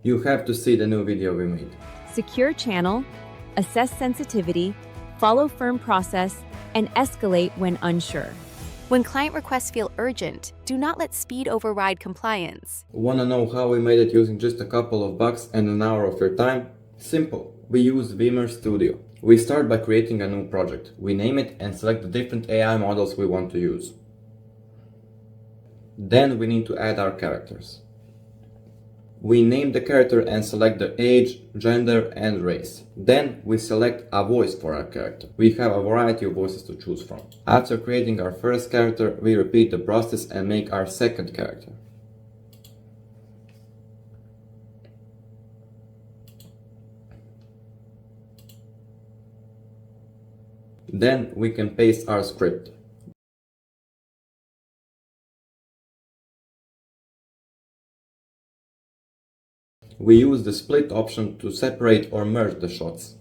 You have to see the new video we made. Secure channel, assess sensitivity, follow firm process, and escalate when unsure. When client requests feel urgent, do not let speed override compliance. Wanna know how we made it using just a couple of bucks and an hour of your time? Simple. We use Vimerse Studio. We start by creating a new project. We name it and select the different AI models we want to use. Then we need to add our characters. We name the character and select the age, gender, and race. Then we select a voice for our character. We have a variety of voices to choose from. After creating our first character, we repeat the process and make our second character. Then we can paste our script. We use the split option to separate or merge the shots.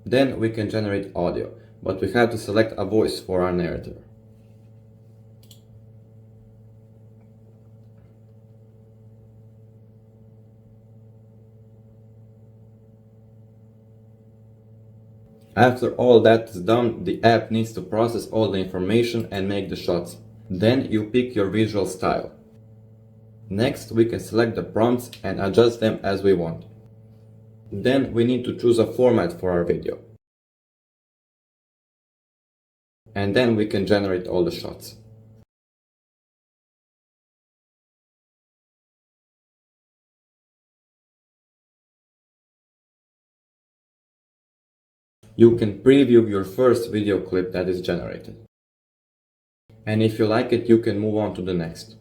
Then we can generate audio, but we have to select a voice for our narrator. After all that is done, the app needs to process all the information and make the shots. Then you pick your visual style. Next, we can select the prompts and adjust them as we want. Then we need to choose a format for our video. And then we can generate all the shots. You can preview your first video clip that is generated. And if you like it, you can move on to the next.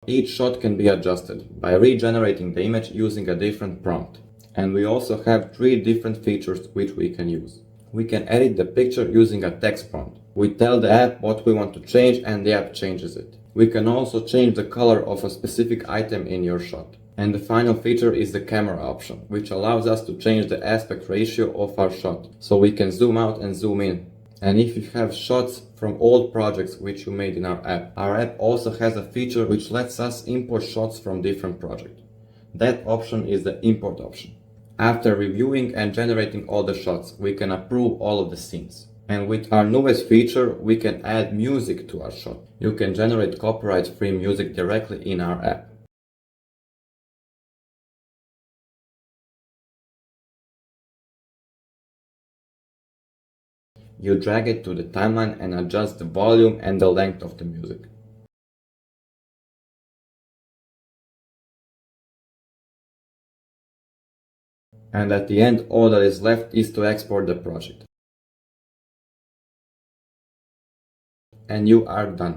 Each shot can be adjusted by regenerating the image using a different prompt. And we also have 3 different features which we can use. We can edit the picture using a text prompt. We tell the app what we want to change and the app changes it. We can also change the color of a specific item in your shot. And the final feature is the camera option, which allows us to change the aspect ratio of our shot, so we can zoom out and zoom in. And if you have shots from old projects which you made in our app also has a feature which lets us import shots from different projects. That option is the import option. After reviewing and generating all the shots, we can approve all of the scenes. And with our newest feature, we can add music to our shot. You can generate copyright-free music directly in our app. You drag it to the timeline and adjust the volume and the length of the music. And at the end, all that is left is to export the project. And you are done.